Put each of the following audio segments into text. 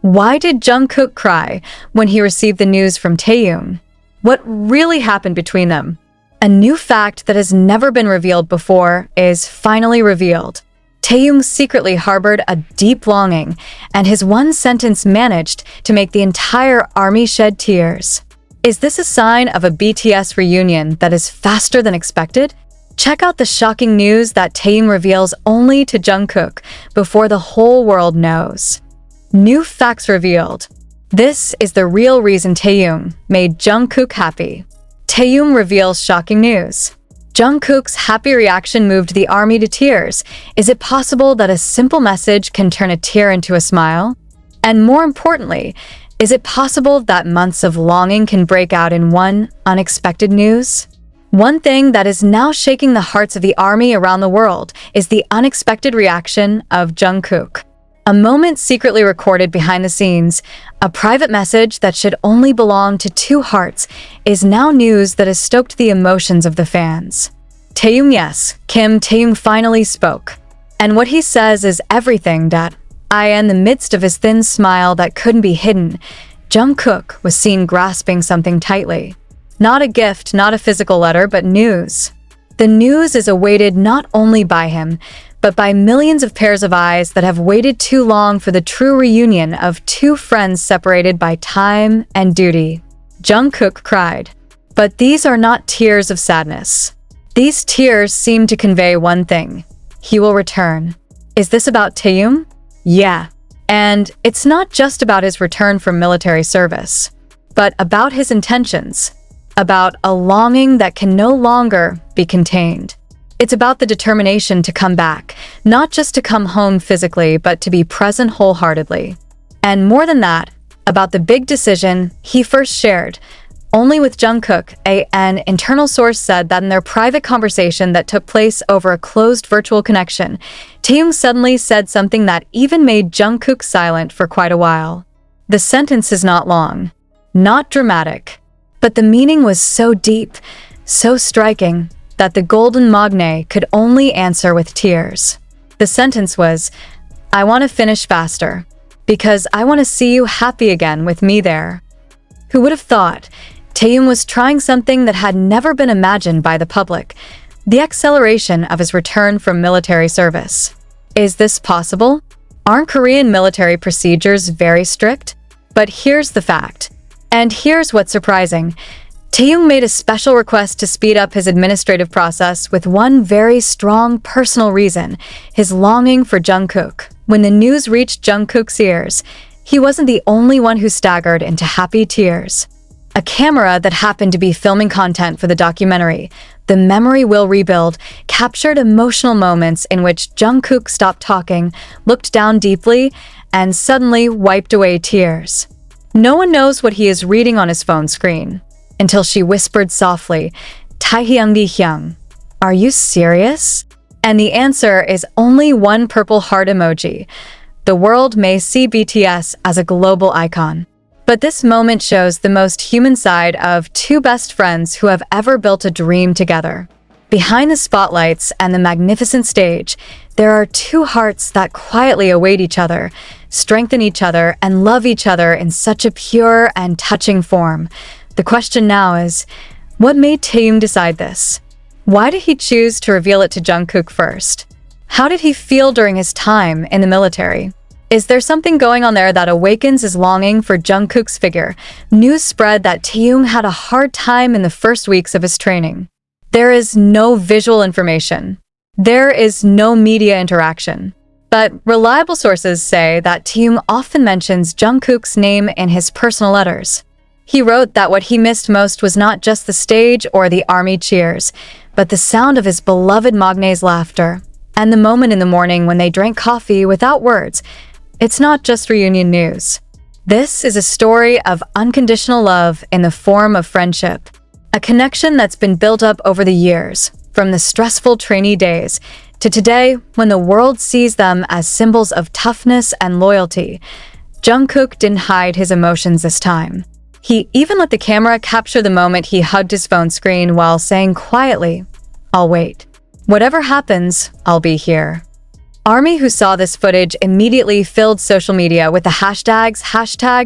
Why did Jungkook cry when he received the news from Taehyung? What really happened between them? A new fact that has never been revealed before is finally revealed. Taehyung secretly harbored a deep longing, and his one sentence managed to make the entire army shed tears. Is this a sign of a BTS reunion that is faster than expected? Check out the shocking news that Taehyung reveals only to Jungkook before the whole world knows. New facts revealed. This is the real reason Taehyung made Jungkook happy. Taehyung reveals shocking news. Jungkook's happy reaction moved the army to tears. Is it possible that a simple message can turn a tear into a smile? And more importantly, is it possible that months of longing can break out in one unexpected news? One thing that is now shaking the hearts of the army around the world is the unexpected reaction of Jungkook. A moment secretly recorded behind the scenes, a private message that should only belong to two hearts, is now news that has stoked the emotions of the fans. Taehyung, yes, Kim Taehyung finally spoke. And what he says is everything that, in the midst of his thin smile that couldn't be hidden, Jungkook was seen grasping something tightly. Not a gift, not a physical letter, but news. The news is awaited not only by him, but by millions of pairs of eyes that have waited too long for the true reunion of two friends separated by time and duty. Jungkook cried. But these are not tears of sadness. These tears seem to convey one thing. He will return. Is this about Taehyung? Yeah. And it's not just about his return from military service, but about his intentions, about a longing that can no longer be contained. It's about the determination to come back, not just to come home physically, but to be present wholeheartedly. And more than that, about the big decision he first shared, only with Jungkook. An internal source said that in their private conversation that took place over a closed virtual connection, Taehyung suddenly said something that even made Jungkook silent for quite a while. The sentence is not long, not dramatic, but the meaning was so deep, so striking, that the golden magne could only answer with tears. The sentence was, I want to finish faster, because I want to see you happy again with me there. Who would have thought? Taehyung was trying something that had never been imagined by the public, the acceleration of his return from military service. Is this possible? Aren't Korean military procedures very strict? But here's the fact. And here's what's surprising. Taehyung made a special request to speed up his administrative process with one very strong personal reason, his longing for Jungkook. When the news reached Jungkook's ears, he wasn't the only one who staggered into happy tears. A camera that happened to be filming content for the documentary, The Memory Will Rebuild, captured emotional moments in which Jungkook stopped talking, looked down deeply, and suddenly wiped away tears. No one knows what he is reading on his phone screen, until she whispered softly, Taehyung, are you serious? And the answer is only one purple heart emoji. The world may see BTS as a global icon. But this moment shows the most human side of two best friends who have ever built a dream together. Behind the spotlights and the magnificent stage, there are two hearts that quietly await each other, strengthen each other, and love each other in such a pure and touching form. The question now is, what made Taehyung decide this? Why did he choose to reveal it to Jungkook first? How did he feel during his time in the military? Is there something going on there that awakens his longing for Jungkook's figure? News spread that Taehyung had a hard time in the first weeks of his training. There is no visual information. There is no media interaction. But reliable sources say that Taehyung often mentions Jungkook's name in his personal letters. He wrote that what he missed most was not just the stage or the army cheers, but the sound of his beloved Magne's laughter, and the moment in the morning when they drank coffee without words. It's not just reunion news. This is a story of unconditional love in the form of friendship, a connection that's been built up over the years, from the stressful trainee days to today when the world sees them as symbols of toughness and loyalty. Jungkook didn't hide his emotions this time. He even let the camera capture the moment he hugged his phone screen while saying quietly, I'll wait. Whatever happens, I'll be here. ARMY who saw this footage immediately filled social media with the hashtags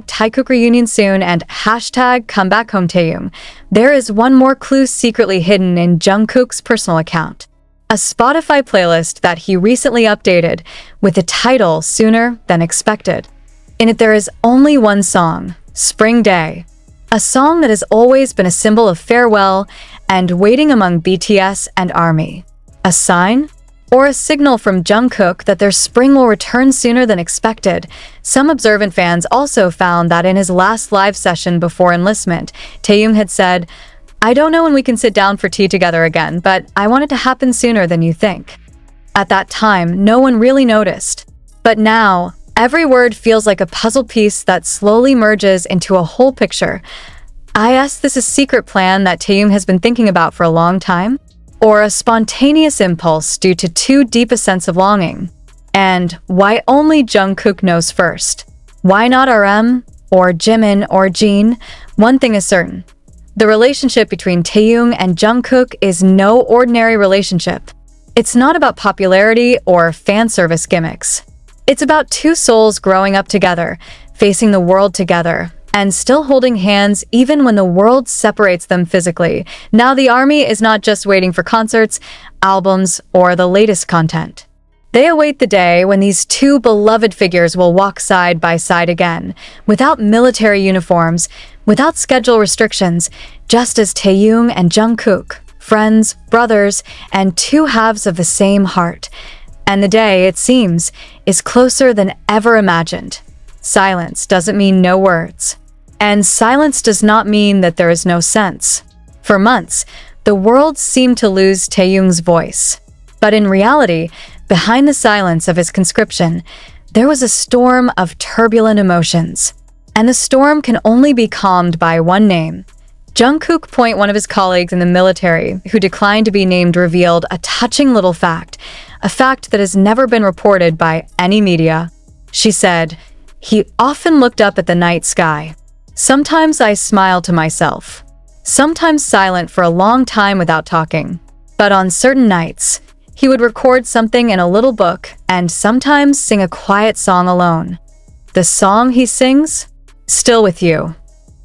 #Taekook reunion soon and #comeback home Taehyung. There is one more clue secretly hidden in Jungkook's personal account. A Spotify playlist that he recently updated with the title Sooner Than Expected. In it there is only one song, Spring Day, a song that has always been a symbol of farewell and waiting among BTS and ARMY. A sign? Or a signal from Jungkook that their spring will return sooner than expected. Some observant fans also found that in his last live session before enlistment, Taehyung had said, "I don't know when we can sit down for tea together again, but I want it to happen sooner than you think." At that time, no one really noticed. But now, every word feels like a puzzle piece that slowly merges into a whole picture. Is this a secret plan that Taehyung has been thinking about for a long time? Or a spontaneous impulse due to too deep a sense of longing? And why only Jungkook knows first? Why not RM, or Jimin, or Jin? One thing is certain. The relationship between Taehyung and Jungkook is no ordinary relationship. It's not about popularity or fan service gimmicks. It's about two souls growing up together, facing the world together, and still holding hands even when the world separates them physically. Now the ARMY is not just waiting for concerts, albums, or the latest content. They await the day when these two beloved figures will walk side by side again, without military uniforms, without schedule restrictions, just as Taehyung and Jungkook, friends, brothers, and two halves of the same heart. And the day, it seems, is closer than ever imagined. Silence doesn't mean no words. And silence does not mean that there is no sense. For months, the world seemed to lose Taehyung's voice. But in reality, behind the silence of his conscription, there was a storm of turbulent emotions. And the storm can only be calmed by one name. Jungkook, one of his colleagues in the military, who declined to be named, revealed a touching little fact, a fact that has never been reported by any media. She said, "He often looked up at the night sky. Sometimes I smiled to myself, sometimes silent for a long time without talking. But on certain nights, he would record something in a little book and sometimes sing a quiet song alone. The song he sings? Still with You."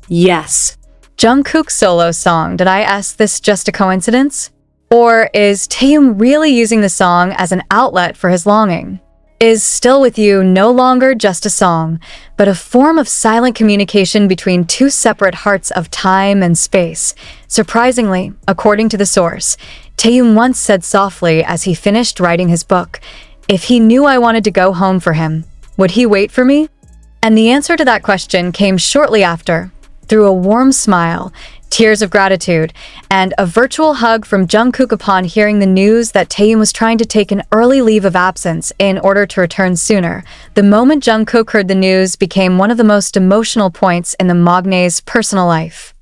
Yes. Jungkook's solo song. Did I ask this just a coincidence? Or is Taehyung really using the song as an outlet for his longing? Is Still With You no longer just a song, but a form of silent communication between two separate hearts of time and space? Surprisingly, according to the source, Taehyung once said softly as he finished writing his book, "If he knew I wanted to go home for him, would he wait for me?" And the answer to that question came shortly after, through a warm smile, tears of gratitude, and a virtual hug from Jungkook upon hearing the news that Taehyung was trying to take an early leave of absence in order to return sooner. The moment Jungkook heard the news became one of the most emotional points in the magnate's personal life.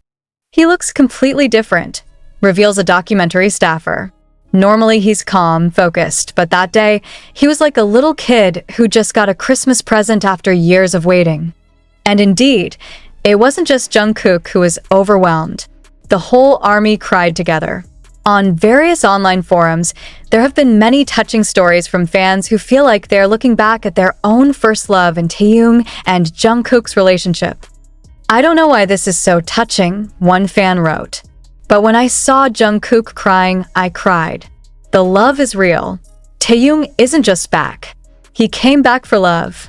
"He looks completely different," reveals a documentary staffer. Normally he's calm, focused, but that day, he was like a little kid who just got a Christmas present after years of waiting. And indeed, it wasn't just Jungkook who was overwhelmed. The whole ARMY cried together. On various online forums, there have been many touching stories from fans who feel like they're looking back at their own first love in Taehyung and Jungkook's relationship. "I don't know why this is so touching," one fan wrote. "But when I saw Jungkook crying, I cried. The love is real. Taehyung isn't just back. He came back for love."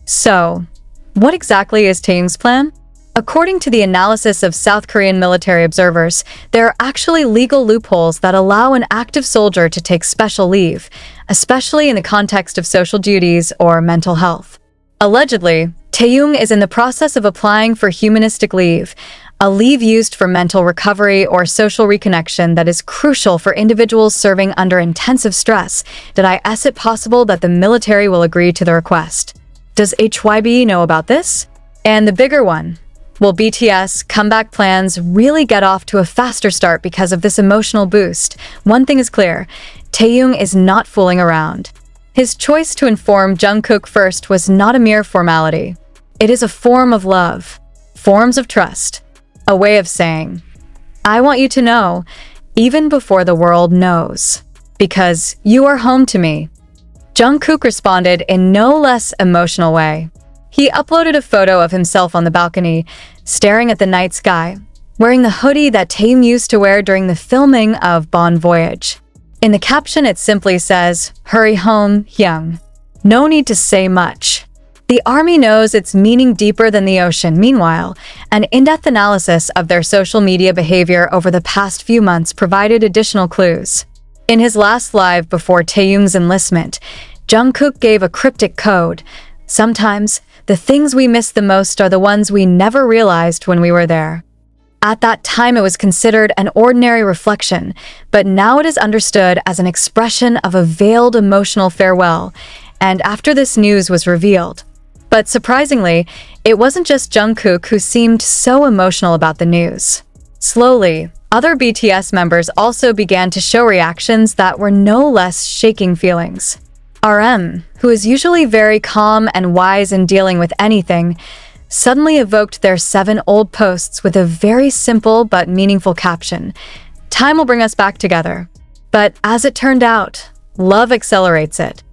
So, what exactly is Taehyung's plan? According to the analysis of South Korean military observers, there are actually legal loopholes that allow an active soldier to take special leave, especially in the context of social duties or mental health. Allegedly, Taehyung is in the process of applying for humanistic leave, a leave used for mental recovery or social reconnection that is crucial for individuals serving under intensive stress. Is it possible that the military will agree to the request? Does HYB know about this? And the bigger one, will BTS comeback plans really get off to a faster start because of this emotional boost? One thing is clear, Taehyung is not fooling around. His choice to inform Jungkook first was not a mere formality. It is a form of love, forms of trust, a way of saying, "I want you to know, even before the world knows, because you are home to me." Jungkook responded in no less emotional way. He uploaded a photo of himself on the balcony, staring at the night sky, wearing the hoodie that Taehyung used to wear during the filming of Bon Voyage. In the caption, it simply says, "Hurry home, Hyung." No need to say much. The ARMY knows its meaning deeper than the ocean. Meanwhile, an in-depth analysis of their social media behavior over the past few months provided additional clues. In his last live before Taehyung's enlistment, Jungkook gave a cryptic code. Sometimes, the things we miss the most are the ones we never realized when we were there. At that time, it was considered an ordinary reflection, but now it is understood as an expression of a veiled emotional farewell, and after this news was revealed. But surprisingly, it wasn't just Jungkook who seemed so emotional about the news. Slowly, other BTS members also began to show reactions that were no less shaking feelings. RM, who is usually very calm and wise in dealing with anything, suddenly evoked their 7 old posts with a very simple but meaningful caption. "Time will bring us back together." But as it turned out, love accelerates it.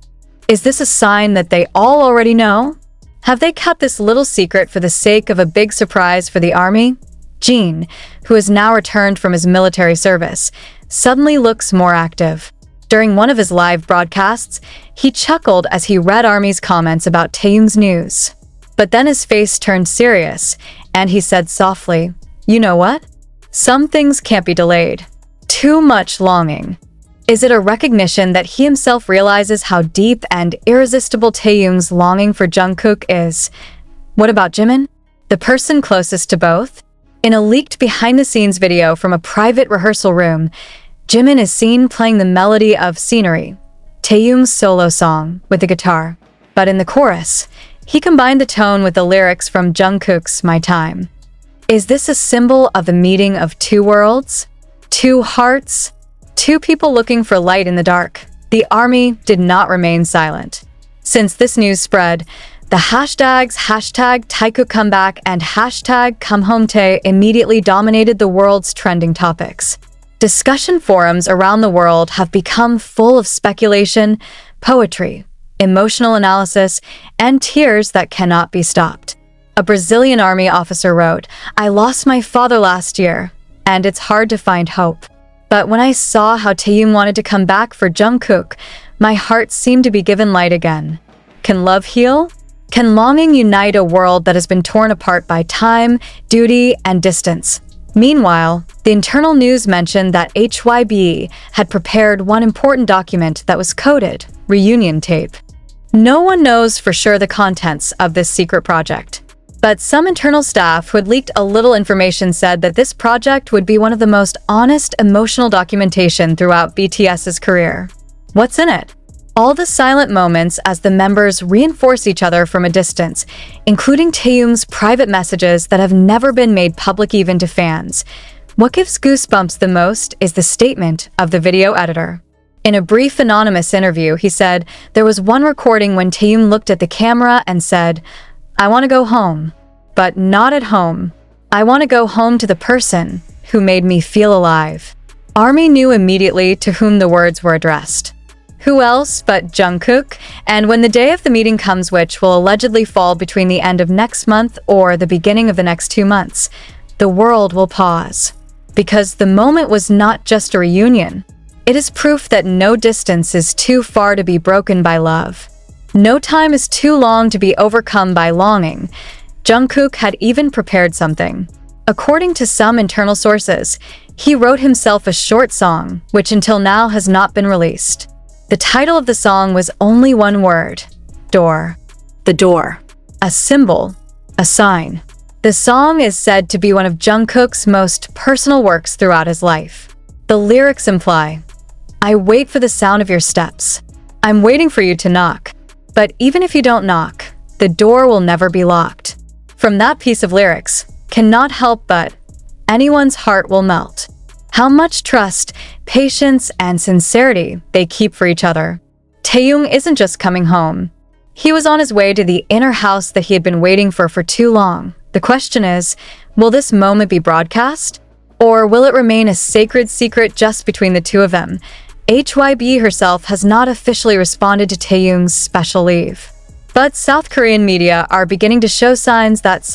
Is this a sign that they all already know? Have they kept this little secret for the sake of a big surprise for the ARMY? Jin, who has now returned from his military service, suddenly looks more active. During one of his live broadcasts, he chuckled as he read ARMY's comments about Taehyung's news. But then his face turned serious, and he said softly, "You know what? Some things can't be delayed. Too much longing." Is it a recognition that he himself realizes how deep and irresistible Taehyung's longing for Jungkook is? What about Jimin, the person closest to both? In a leaked behind-the-scenes video from a private rehearsal room, Jimin is seen playing the melody of Scenery, Taehyung's solo song, with the guitar. But in the chorus, he combined the tone with the lyrics from Jungkook's My Time. Is this a symbol of the meeting of two worlds? Two hearts? Two people looking for light in the dark? The ARMY did not remain silent. Since this news spread, the hashtags #TaeKookComeback and #ComeHomeTae immediately dominated the world's trending topics. Discussion forums around the world have become full of speculation, poetry, emotional analysis, and tears that cannot be stopped. A Brazilian ARMY officer wrote, "I lost my father last year, and it's hard to find hope. But when I saw how Taehyung wanted to come back for Jungkook, my heart seemed to be given light again." Can love heal? Can longing unite a world that has been torn apart by time, duty, and distance? Meanwhile, the internal news mentioned that HYB had prepared one important document that was coded reunion tape. No one knows for sure the contents of this secret project. But some internal staff who had leaked a little information said that this project would be one of the most honest emotional documentation throughout BTS's career. What's in it? All the silent moments as the members reinforce each other from a distance, including Taehyung's private messages that have never been made public even to fans. What gives goosebumps the most is the statement of the video editor. In a brief anonymous interview, he said there was one recording when Taehyung looked at the camera and said, "I want to go home, but not at home. I want to go home to the person who made me feel alive." ARMY knew immediately to whom the words were addressed. Who else but Jungkook? And when the day of the meeting comes, which will allegedly fall between the end of next month or the beginning of the next 2 months, the world will pause. Because the moment was not just a reunion. It is proof that no distance is too far to be broken by love. No time is too long to be overcome by longing. Jungkook had even prepared something. According to some internal sources, he wrote himself a short song, which until now has not been released. The title of the song was only one word: door. The door. A symbol. A sign. The song is said to be one of Jungkook's most personal works throughout his life. The lyrics imply, "I wait for the sound of your steps. I'm waiting for you to knock. But even if you don't knock, the door will never be locked." From that piece of lyrics, cannot help but anyone's heart will melt. How much trust, patience, and sincerity they keep for each other. Taehyung isn't just coming home. He was on his way to the inner house that he had been waiting for too long. The question is, will this moment be broadcast? Or will it remain a sacred secret just between the two of them? HYB herself has not officially responded to Taehyung's special leave. But South Korean media are beginning to show signs that